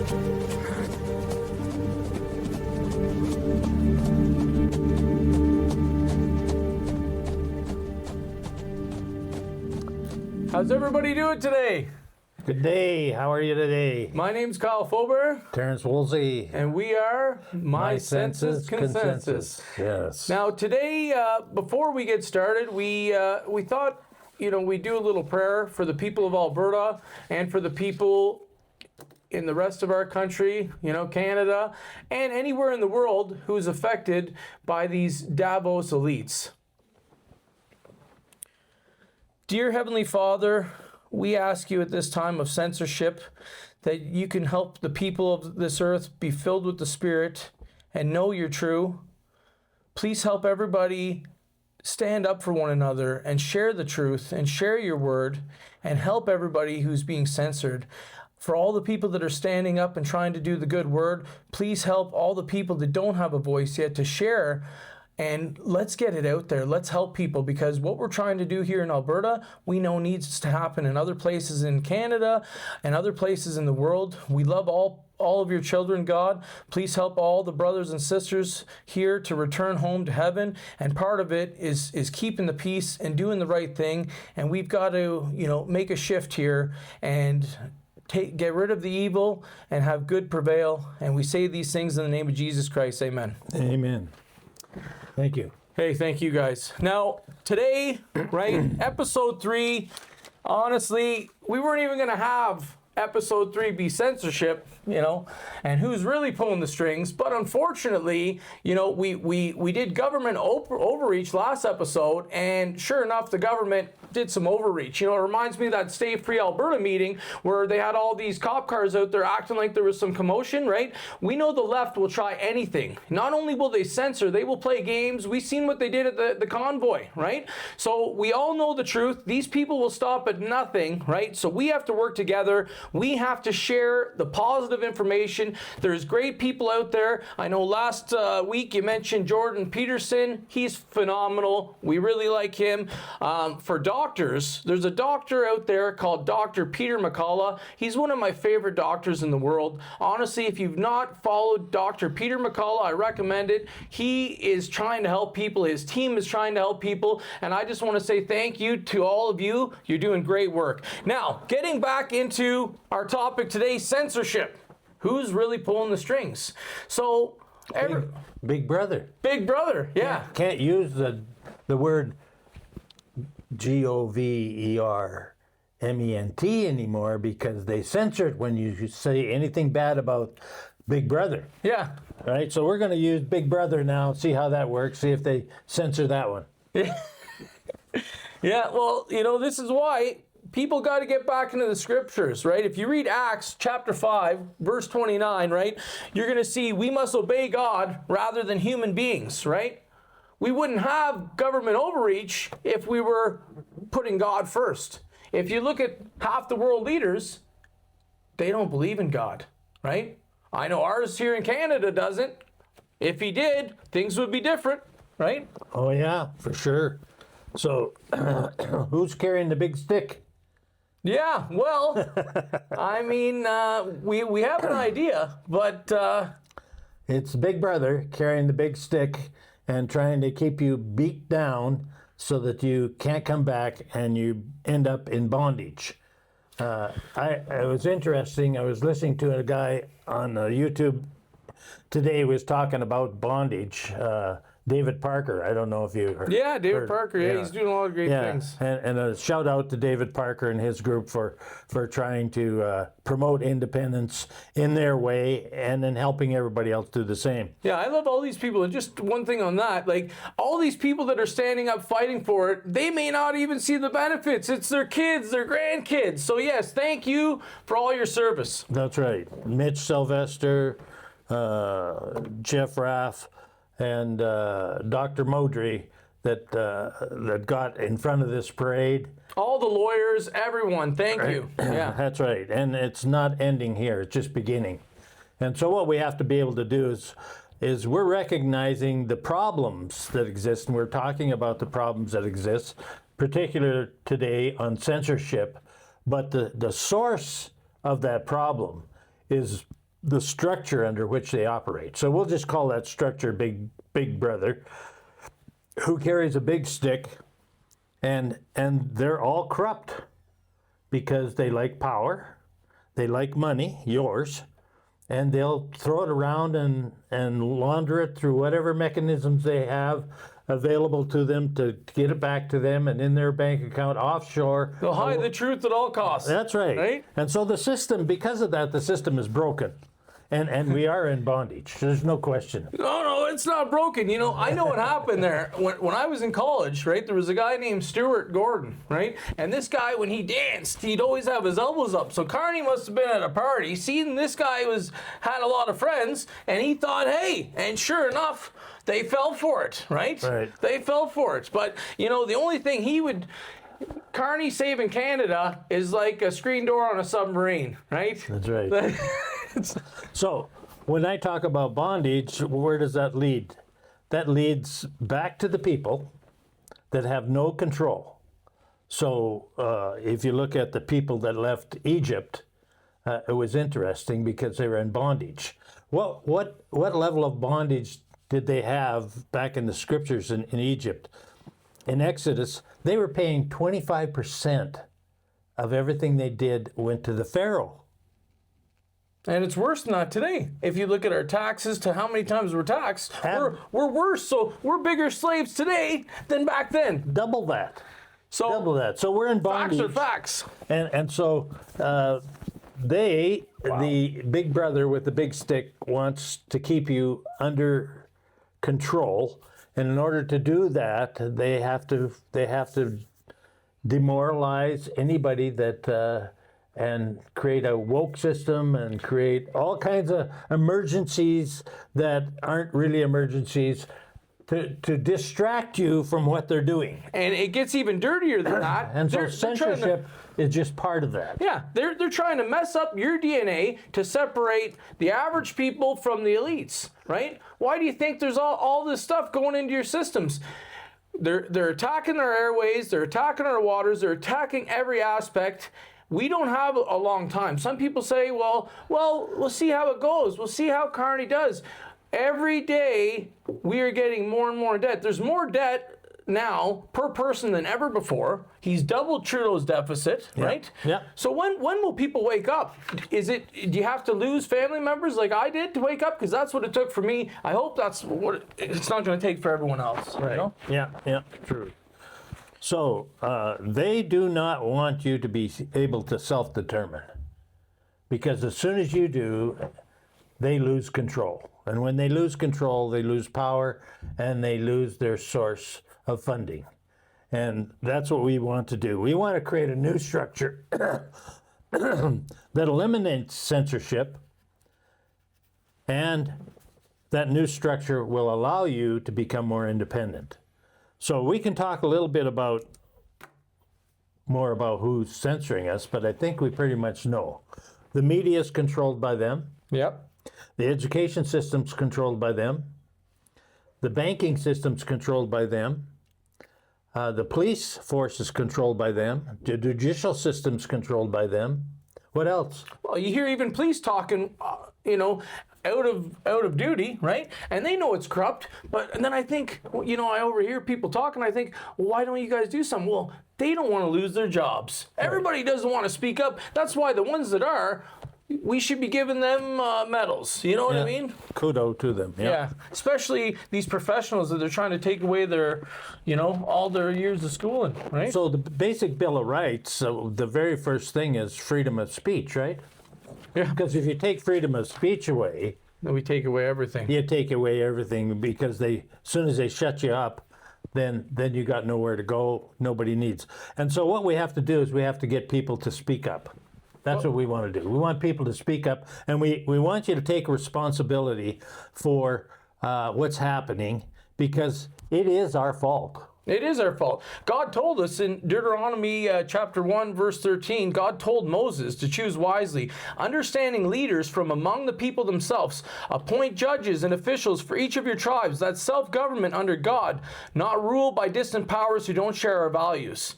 How's everybody doing today? Good day. How are you today? My name's Kyle Fober. Terrence Woolsey. And we are My Senses Consensus. Yes. Now today, before we get started, we thought, we'd do a little prayer for the people of Alberta and for the people in the rest of our country, Canada, and anywhere in the world who's affected by these Davos elites. Dear Heavenly Father, we ask you at this time of censorship that you can help the people of this earth be filled with the Spirit and know you're true. Please help everybody stand up for one another and share the truth and share your word and help everybody who's being censored. For all the people that are standing up and trying to do the good word, please help all the people that don't have a voice yet to share. And let's get it out there. Let's help people, because what we're trying to do here in Alberta, we know needs to happen in other places in Canada and other places in the world. We love all of your children, God. Please help all the brothers and sisters here to return home to heaven. And part of it is keeping the peace and doing the right thing. And we've got to, make a shift here and get rid of the evil and have good prevail. And we say these things in the name of Jesus Christ. Amen. Amen. Thank you. Hey, thank you guys. Now, today, right, episode 3, honestly, we weren't even going to have episode 3 be censorship, and who's really pulling the strings. But unfortunately, we did government overreach last episode, and sure enough, the government did some overreach. It reminds me of that Stay Free Alberta meeting where they had all these cop cars out there acting like there was some commotion, right? We know the left will try anything. Not only will they censor, they will play games. We've seen what they did at the convoy, right? So we all know the truth. These people will stop at nothing, right? So we have to work together. We have to share the positive information. There's great people out there. I know last week you mentioned Jordan Peterson. He's phenomenal. We really like him. For doctors, there's a doctor out there called Dr. Peter McCullough. He's one of my favorite doctors in the world. Honestly, if you've not followed Dr. Peter McCullough, I recommend it. He is trying to help people. His team is trying to help people. And I just want to say thank you to all of you. You're doing great work. Now, getting back into our topic today, censorship. Who's really pulling the strings? So, Big Brother. Big Brother, yeah. Can't use the word GOVERMENT anymore because they censor it when you say anything bad about Big Brother. Yeah. Right? So we're going to use Big Brother now, see how that works, see if they censor that one. Yeah, well, this is why people got to get back into the scriptures, right? If you read Acts chapter 5, verse 29, right, you're going to see we must obey God rather than human beings, right? We wouldn't have government overreach if we were putting God first. If you look at half the world leaders, they don't believe in God, right? I know ours here in Canada doesn't. If he did, things would be different, right? Oh, yeah, for sure. So, who's carrying the big stick? Yeah, well, I mean, we have an idea, but it's Big Brother carrying the big stick and trying to keep you beat down so that you can't come back and you end up in bondage. It was interesting. I was listening to a guy on YouTube today who was talking about bondage. David Parker. I don't know if you heard. Yeah, David Parker. Yeah, he's doing a lot of great things. And a shout out to David Parker and his group for trying to promote independence in their way and then helping everybody else do the same. Yeah, I love all these people. And just one thing on that, like all these people that are standing up fighting for it, they may not even see the benefits. It's their kids, their grandkids. So yes, thank you for all your service. That's right. Mitch Sylvester, Jeff Raff, and Dr. Modry that got in front of this parade. All the lawyers, everyone, thank you. Yeah, that's right. And it's not ending here; it's just beginning. And so, what we have to be able to do is we're recognizing the problems that exist, and we're talking about the problems that exist, particularly today on censorship. But the source of that problem is the structure under which they operate. So we'll just call that structure Big Brother, who carries a big stick, and they're all corrupt because they like power, they like money, yours, and they'll throw it around and launder it through whatever mechanisms they have available to them to get it back to them and in their bank account offshore. They'll hide the truth at all costs. That's right. Right? And so the system, because of that, the system is broken. And we are in bondage. There's no question. No, it's not broken. You know, I know what happened there. When I was in college, right, there was a guy named Stuart Gordon, right? And this guy, when he danced, he'd always have his elbows up. So Carney must have been at a party, seen this guy had a lot of friends, and he thought, hey, and sure enough, they fell for it, right? Right. They fell for it. But, you know, the only thing Carney saving Canada is like a screen door on a submarine, right? That's right. So when I talk about bondage, where does that lead? That leads back to the people that have no control. So if you look at the people that left Egypt, it was interesting because they were in bondage. What level of bondage did they have back in the scriptures in Egypt? In Exodus, they were paying 25% of everything they did went to the Pharaoh. And it's worse than that today. If you look at our taxes to how many times we're taxed, we're worse. So we're bigger slaves today than back then. Double that. So Double that. So we're in bondage. facts are facts. And so the big brother with the big stick wants to keep you under control. And in order to do that, they have to demoralize anybody that and create a woke system and create all kinds of emergencies that aren't really emergencies to distract you from what they're doing. And it gets even dirtier than that. And so censorship is just part of that. Yeah, they're trying to mess up your DNA to separate the average people from the elites, right? Why do you think there's all this stuff going into your systems? They're attacking our airways, they're attacking our waters, they're attacking every aspect. We don't have a long time. Some people say, well, we'll see how it goes. We'll see how Carney does. Every day, we are getting more and more debt. There's more debt now per person than ever before. He's doubled Trudeau's deficit, right? Yeah. So when will people wake up? Do you have to lose family members like I did to wake up? Because that's what it took for me. I hope that's what it's not going to take for everyone else. Right. You know? Yeah, true. So they do not want you to be able to self-determine, because as soon as you do, they lose control. And when they lose control, they lose power and they lose their source of funding. And that's what we want to do. We want to create a new structure that eliminates censorship, and that new structure will allow you to become more independent. So we can talk a little bit more about who's censoring us, but I think we pretty much know. The media is controlled by them. Yep. The education system's controlled by them. The banking system's controlled by them. The police force is controlled by them. The judicial system's controlled by them. What else? Well, you hear even police talking, out of duty, right? And they know it's corrupt. And then I think, I overhear people talking. I think, well, why don't you guys do something? Well, they don't want to lose their jobs. Everybody doesn't want to speak up. That's why the ones that are, we should be giving them medals. You know what I mean? Kudos to them. Yeah. Especially these professionals that they're trying to take away their, all their years of schooling, right? So the basic Bill of Rights, the very first thing is freedom of speech, right? Yeah. Because if you take freedom of speech away, then we take away everything. you take away everything, because as soon as they shut you up, then you got nowhere to go. Nobody needs. And so what we have to do is we have to get people to speak up. That's what we want to do. We want people to speak up, and we want you to take responsibility for what's happening, because it is our fault. It is our fault. God told us in Deuteronomy chapter 1, verse 13, God told Moses to choose wisely, understanding leaders from among the people themselves. Appoint judges and officials for each of your tribes. That's self-government under God, not ruled by distant powers who don't share our values.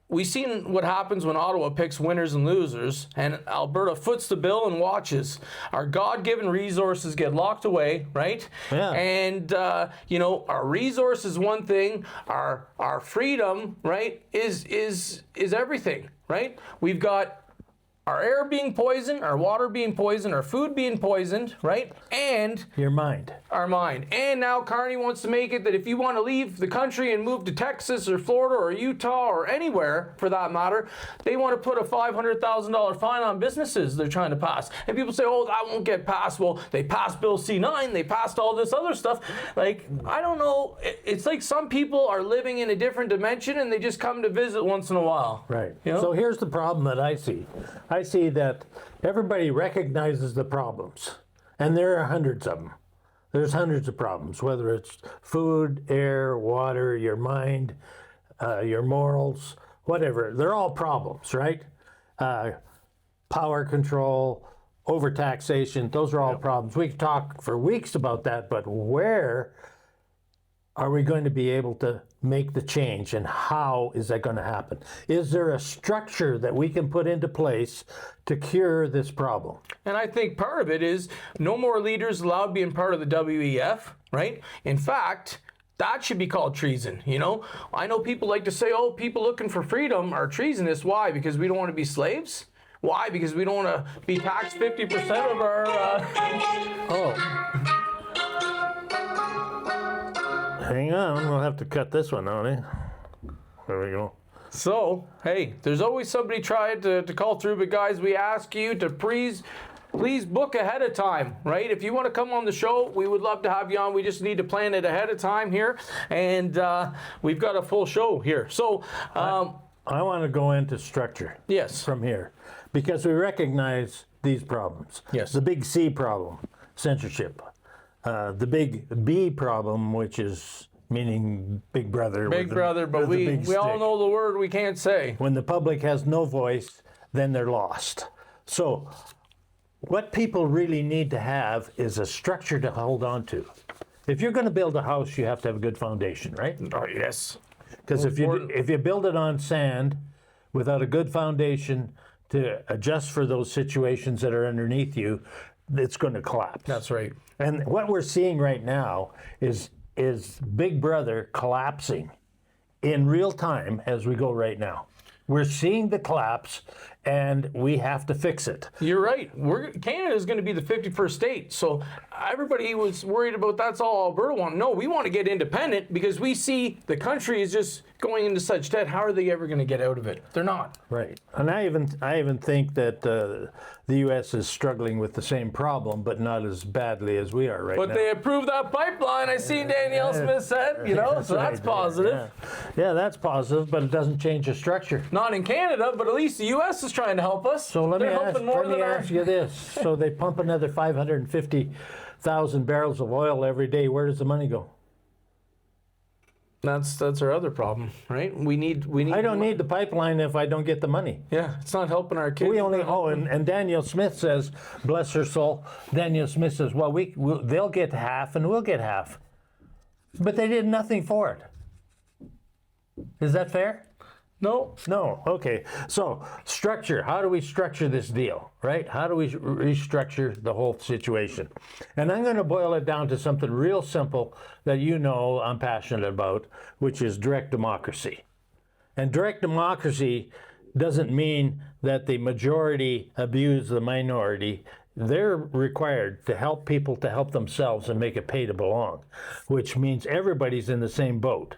we've seen what happens when Ottawa picks winners and losers, and Alberta foots the bill and watches our God-given resources get locked away, right? Yeah. And our resource is one thing. Our freedom, right, is everything, right? We've got our air being poisoned, our water being poisoned, our food being poisoned, right? And Your mind. our mind. And now Carney wants to make it that if you want to leave the country and move to Texas or Florida or Utah or anywhere for that matter, they want to put a $500,000 fine on businesses they're trying to pass. And people say, oh, that won't get passed. Well, they passed Bill C-9, they passed all this other stuff. Like, I don't know. It's like some people are living in a different dimension and they just come to visit once in a while. Right. You know? So here's the problem that I see. I see that everybody recognizes the problems, and there are hundreds of them. There's hundreds of problems, whether it's food, air, water, your mind, your morals, whatever. They're all problems, right? Power control, overtaxation, those are all problems. We could talk for weeks about that, but where are we going to be able to make the change, and how is that going to happen? Is there a structure that we can put into place to cure this problem? And I think part of it is no more leaders allowed being part of the WEF, right? In fact, that should be called treason, you know? I know people like to say, oh, people looking for freedom are treasonous. Why? Because we don't want to be slaves? Why? Because we don't want to be taxed 50% of our... Oh. Hang on, we'll have to cut this one out, eh? There we go. So, hey, there's always somebody trying to call through, but guys, we ask you to please book ahead of time, right? If you want to come on the show, we would love to have you on. We just need to plan it ahead of time here, and we've got a full show here. So, I want to go into structure. Yes. From here, because we recognize these problems. Yes. The big C problem, censorship. The big B problem, which is meaning Big Brother. Big Brother, but we all know the word we can't say. When the public has no voice, then they're lost. So what people really need to have is a structure to hold on to. If you're going to build a house, you have to have a good foundation, right? Oh, yes. Because if you build it on sand without a good foundation to adjust for those situations that are underneath you, it's going to collapse. That's right. And what we're seeing right now is Big Brother collapsing in real time as we go right now. We're seeing the collapse, and we have to fix it. You're right. Canada is going to be the 51st state. So everybody was worried about that's all Alberta want. No, we want to get independent because we see the country is just going into such debt. How are they ever going to get out of it? They're not. Right. And I even think that the U.S. is struggling with the same problem, but not as badly as we are right now. But they approved that pipeline. I see Danielle Smith said, you know, so that's positive. Yeah, that's positive, but it doesn't change the structure. Not in Canada, but at least the U.S. is trying to help us. So let me ask you this. So they pump another 550,000 barrels of oil every day. Where does the money go? That's our other problem, right? We need. I don't need the pipeline if I don't get the money. Yeah, it's not helping our kids. And Danielle Smith says, bless her soul, Danielle Smith says, well, they'll get half and we'll get half. But they did nothing for it. Is that fair? No. Okay. So structure. How do we structure this deal, right? How do we restructure the whole situation? And I'm going to boil it down to something real simple that you know I'm passionate about, which is direct democracy. And direct democracy doesn't mean that the majority abuse the minority. They're required to help people to help themselves and make it pay to belong, which means everybody's in the same boat.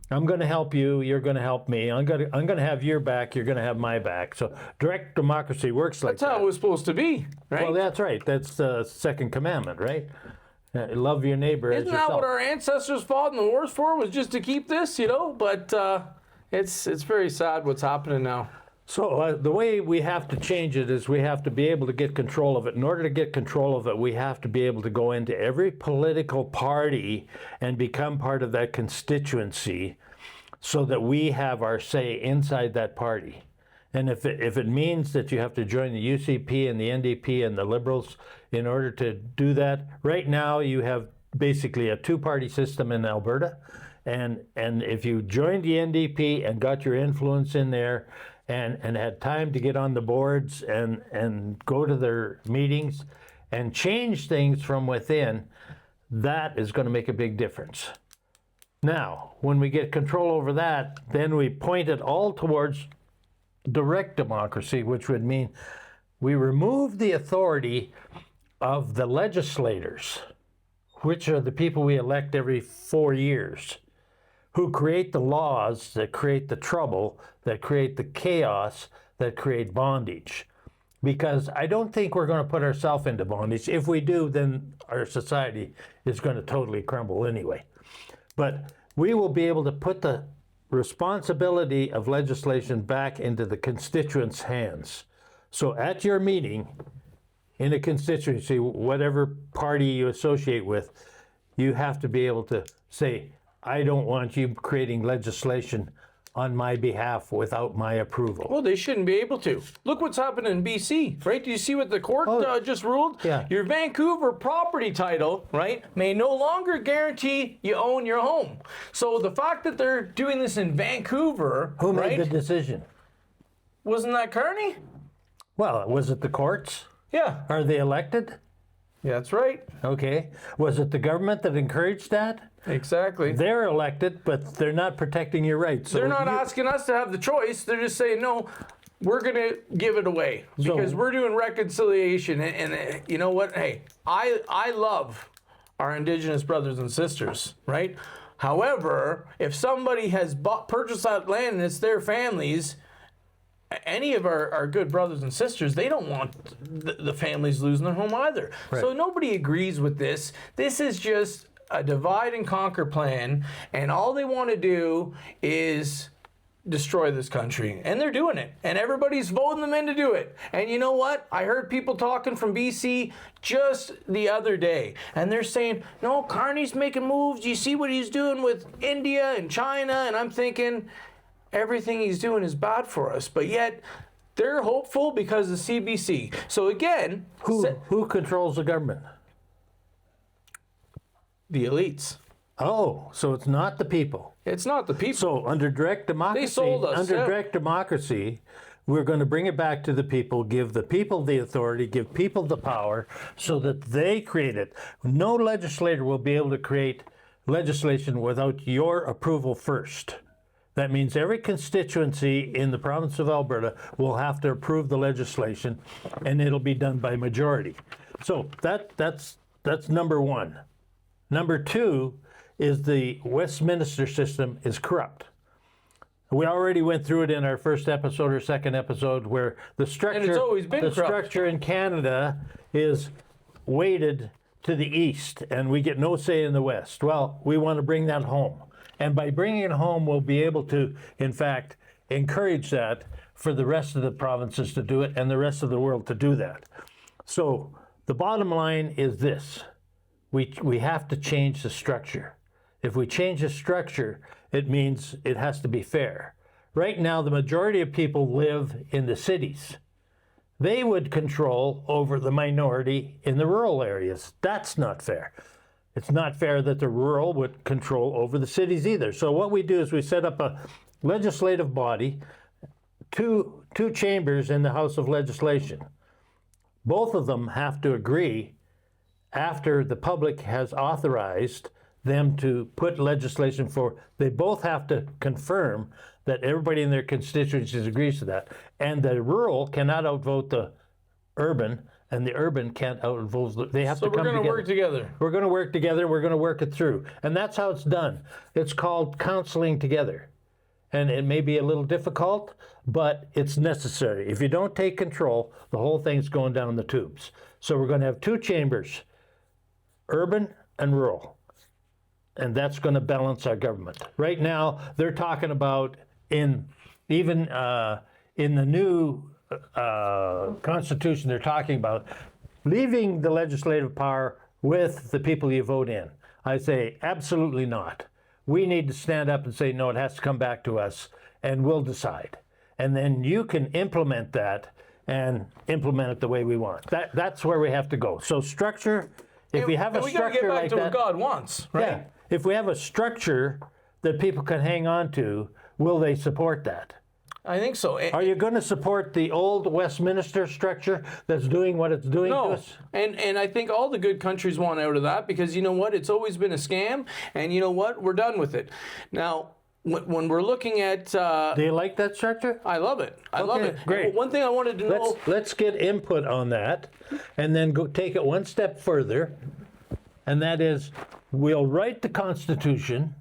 I'm going to help you, you're going to help me. I'm going to have your back, you're going to have my back. So direct democracy works like that. That's how it was supposed to be, right? Well, that's right. That's the second commandment, right? Love your neighbor as yourself. Isn't that what our ancestors fought in the wars for, was just to keep this, you know? But it's very sad what's happening now. So the way we have to change it is we have to be able to get control of it. In order to get control of it, we have to be able to go into every political party and become part of that constituency so that we have our say inside that party. And if it means that you have to join the UCP and the NDP and the Liberals in order to do that, right now you have basically a two-party system in Alberta. And if you joined the NDP and got your influence in there and had time to get on the boards and go to their meetings and change things from within, that is going to make a big difference. Now, when we get control over that, then we point it all towards direct democracy, which would mean we remove the authority of the legislators, which are the people we elect every 4 years, who create the laws that create the trouble, that create the chaos, that create bondage. Because I don't think we're going to put ourselves into bondage. If we do, then our society is going to totally crumble anyway. But we will be able to put the responsibility of legislation back into the constituents' hands. So at your meeting, in a constituency, whatever party you associate with, you have to be able to say, I don't want you creating legislation on my behalf without my approval. Well, they shouldn't be able to. Look what's happened in BC, right? Do you see what the court just ruled? Yeah. Your Vancouver property title, right, may no longer guarantee you own your home. So the fact that they're doing this in Vancouver, Who made right, the decision? wasn't that Kearney? Well, was it the courts? Yeah. Are they elected? Yeah, that's right. Okay. Was it the government that encouraged that? Exactly. They're elected, but they're not protecting your rights. So They're not asking us to have the choice. They're just saying, no, we're going to give it away because we're doing reconciliation. And you know what? Hey, I love our Indigenous brothers and sisters, right? However, if somebody has purchased that land and it's their families, any of our good brothers and sisters, they don't want the families losing their home either. Right. So nobody agrees with this. This is just a divide and conquer plan, and all they want to do is destroy this country. And they're doing it. And everybody's voting them in to do it. And you know what? I heard people talking from BC just the other day. And they're saying, no, Carney's making moves. You see what he's doing with India and China? And I'm thinking, everything he's doing is bad for us. But yet, they're hopeful because of CBC. So again, who controls the government? The elites. Oh, so it's not the people. It's not the people. So under direct democracy, sold us, yeah. direct democracy, we're going to bring it back to the people, give the people the authority, give people the power so that they create it. No legislator will be able to create legislation without your approval first. That means every constituency in the province of Alberta will have to approve the legislation, and it'll be done by majority. So that's number one. Number two is the Westminster system is corrupt. We already went through it in our first episode or second episode where the structure, and it's always been corrupt. Structure in Canada is weighted to the east, and we get no say in the west. Well, we want to bring that home. And by bringing it home, we'll be able to, in fact, encourage that for the rest of the provinces to do it and the rest of the world to do that. So the bottom line is this. We have to change the structure. If we change the structure, it means it has to be fair. Right now, the majority of people live in the cities. They would control over the minority in the rural areas. That's not fair. It's not fair that the rural would control over the cities either. So what we do is we set up a legislative body, two chambers in the House of Legislation. Both of them have to agree after the public has authorized them to put legislation forward. They both have to confirm that everybody in their constituencies agrees to that. And the rural cannot outvote the urban, and the urban can't outvote. They have to come together. So we're going to work together. We're going to work together. We're going to work it through. And that's how it's done. It's called counseling together. And it may be a little difficult, but it's necessary. If you don't take control, the whole thing's going down the tubes. So we're going to have two chambers, urban and rural. And that's going to balance our government. Right now, they're talking about in the new Constitution, they're talking about leaving the legislative power with the people you vote in. I say, absolutely not. We need to stand up and say, no, it has to come back to us, and we'll decide. And then you can implement that and implement it the way we want. That's where we have to go. So structure, if we have a structure like that. We got to get back to what God wants, right? Yeah. If we have a structure that people can hang on to, will they support that? I think so. Are you going to support the old Westminster structure that's doing what it's doing to us? And I think all the good countries want out of that because you know what? It's always been a scam, and you know what? We're done with it. Now, when we're looking at... Do you like that structure? I love it. I love it. Great. One thing I wanted to know... Let's get input on that, and then go take it one step further, and that is, we'll write the Constitution,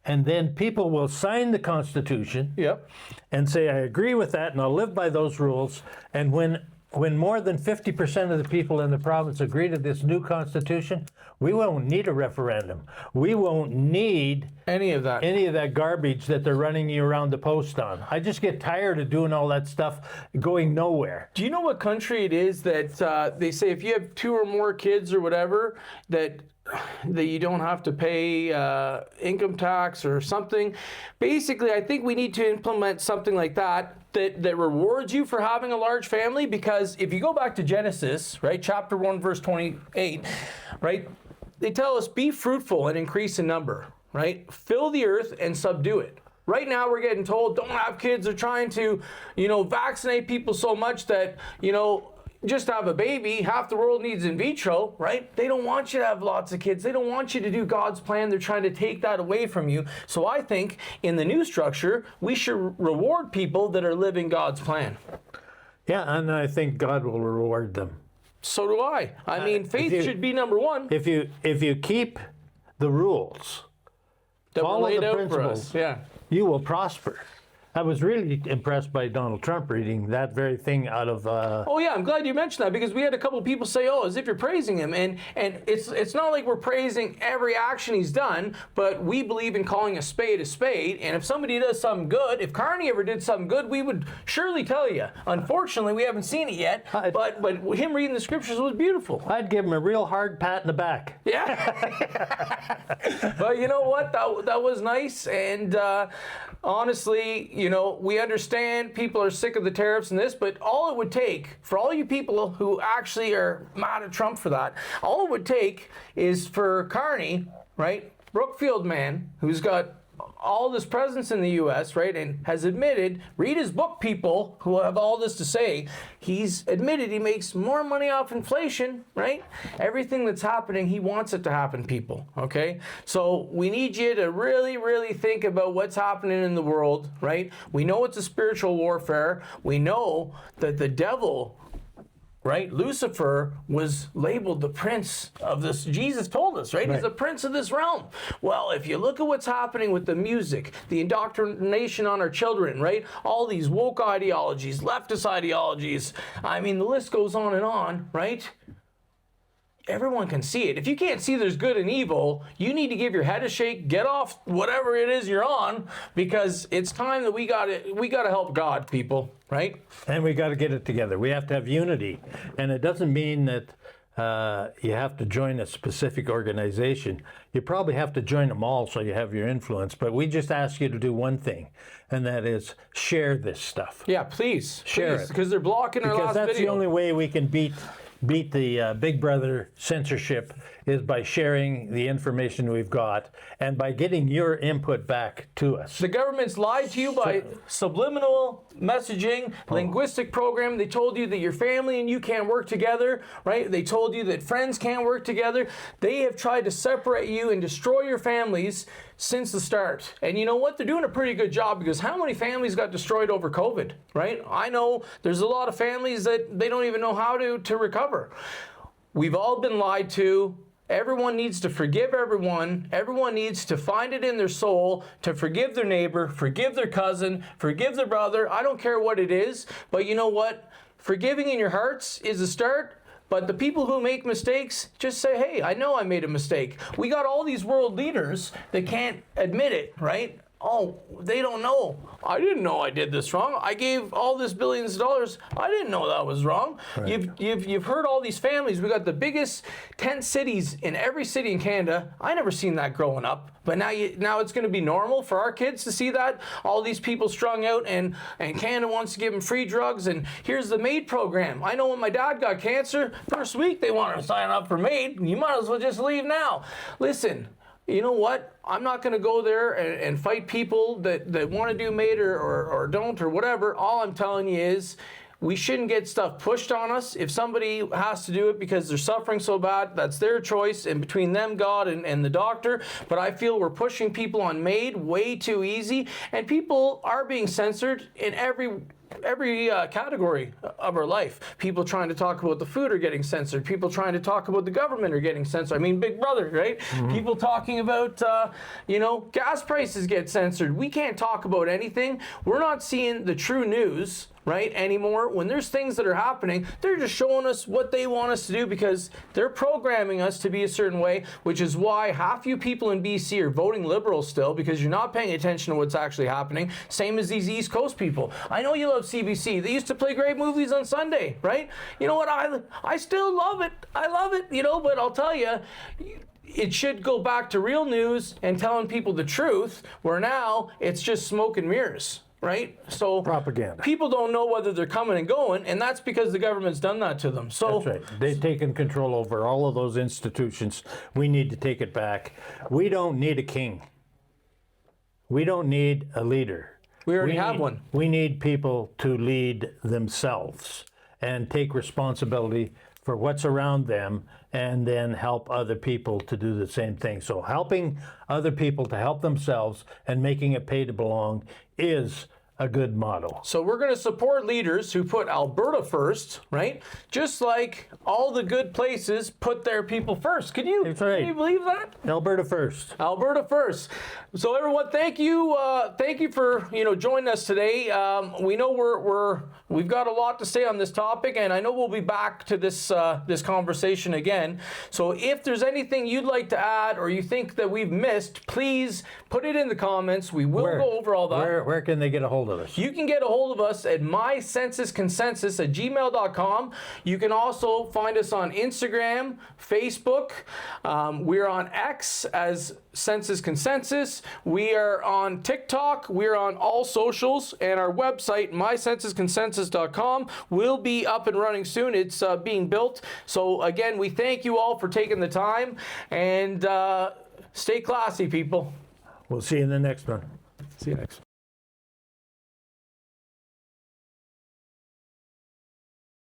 and then people will sign the Constitution Yep. and say, I agree with that, and I'll live by those rules. And when more than 50% of the people in the province agree to this new Constitution, we won't need a referendum. We won't need Any of that. garbage that they're running you around the post on. I just get tired of doing all that stuff going nowhere. Do you know what country it is that they say if you have 2 or more kids or whatever, that you don't have to pay income tax or something? Basically, I think we need to implement something like that rewards you for having a large family, because if you go back to Genesis, right, chapter 1, verse 28, right, they tell us, be fruitful and increase in number, right? Fill the earth and subdue it. Right now we're getting told don't have kids. They're trying to, vaccinate people so much that, just to have a baby, half the world needs in vitro, right? They don't want you to have lots of kids. They don't want you to do God's plan. They're trying to take that away from you. So I think in the new structure, we should reward people that are living God's plan. Yeah, and I think God will reward them. So do I. I mean, faith should be number one. If you keep the rules, That were follow laid the out principles, for us. Yeah. you will prosper. I was really impressed by Donald Trump reading that very thing out of... Oh yeah, I'm glad you mentioned that, because we had a couple of people say, oh, as if you're praising him. And it's not like we're praising every action he's done, but we believe in calling a spade. And if somebody does something good, if Carney ever did something good, we would surely tell you. Unfortunately, we haven't seen it yet, but him reading the scriptures was beautiful. I'd give him a real hard pat in the back. Yeah. But you know what? That was nice. And honestly, we understand people are sick of the tariffs and this, but all it would take for all you people who actually are mad at Trump for that, all it would take is for Carney, right? Brookfield man, who's got all this presence in the U.S., right, and has admitted, read his book, people who have all this to say, he's admitted he makes more money off inflation, right? Everything that's happening, he wants it to happen, people, okay? So we need you to really, really think about what's happening in the world, right? We know it's a spiritual warfare. We know that the devil, right? Lucifer was labeled the prince of this. Jesus told us, right? He's the prince of this realm. Well, if you look at what's happening with the music, the indoctrination on our children, right? All these woke ideologies, leftist ideologies. I mean, the list goes on, right? Everyone can see it. If you can't see there's good and evil, you need to give your head a shake, get off whatever it is you're on, because it's time that we gotta help God, people, right? And we got to get it together. We have to have unity. And it doesn't mean that you have to join a specific organization. You probably have to join them all so you have your influence. But we just ask you to do one thing, and that is share this stuff. Yeah, please. Share it. Because they're blocking our last video. Because that's the only way we can beat the Big Brother censorship, is by sharing the information we've got and by getting your input back to us. The government's lied to you by subliminal messaging, linguistic program. They told you that your family and you can't work together, right? They told you that friends can't work together. They have tried to separate you and destroy your families since the start. And you know what? They're doing a pretty good job, because how many families got destroyed over COVID, right? I know there's a lot of families that they don't even know how to recover. We've all been lied to. Everyone needs to forgive everyone. Everyone needs to find it in their soul to forgive their neighbor, forgive their cousin, forgive their brother. I don't care what it is, but you know what? Forgiving in your hearts is a start. But the people who make mistakes, just say, hey, I know I made a mistake. We got all these world leaders that can't admit it, right? Oh, they don't know. I didn't know I did this wrong. I gave all this billions of dollars. I didn't know that was wrong. Right. You've heard all these families. We got the biggest 10 cities in every city in Canada. I never seen that growing up. But now it's going to be normal for our kids to see that. All these people strung out, and Canada wants to give them free drugs. And here's the MAID program. I know when my dad got cancer, first week they wanted to sign up for MAID. You might as well just leave now. Listen. you know what? I'm not going to go there and fight people that want to do MAID or don't or whatever. All I'm telling you is we shouldn't get stuff pushed on us. If somebody has to do it because they're suffering so bad, that's their choice, and between them, God, and the doctor. But I feel we're pushing people on MAID way too easy, and people are being censored in every category of our life. People trying to talk about the food are getting censored. People trying to talk about the government are getting censored. I mean, Big Brother, right? People talking about, gas prices get censored. We can't talk about anything. We're not seeing the true news, right, anymore. When there's things that are happening, they're just showing us what they want us to do because they're programming us to be a certain way, which is why half you people in BC are voting Liberal still, because you're not paying attention to what's actually happening. Same as these East Coast people. I know you love CBC. They used to play great movies on Sunday, right? You know what? I still love it. I love it, but I'll tell you, it should go back to real news and telling people the truth, where now it's just smoke and mirrors. Right? So propaganda. People don't know whether they're coming and going, and that's because the government's done that to them. So that's right. They've taken control over all of those institutions. We need to take it back. We don't need a king. We don't need a leader. We already have one. We need people to lead themselves and take responsibility for what's around them, and then help other people to do the same thing. So helping other people to help themselves and making it pay to belong is a good model. So we're going to support leaders who put Alberta first, right? Just like all the good places put their people first. Can you believe that? Alberta first. Alberta first. So everyone, thank you for joining us today. We know we've got a lot to say on this topic, and I know we'll be back to this conversation again. So if there's anything you'd like to add or you think that we've missed, please put it in the comments. We will go over all that. Where can they get a hold of us? You can get a hold of us at mycensusconsensus@gmail.com. You can also find us on Instagram, Facebook. We're on X as Census Consensus. We are on TikTok. We're on all socials, and our website, mycensusconsensus.com, will be up and running soon. It's being built. So again, we thank you all for taking the time, and stay classy, people. We'll see you in the next one. See you next.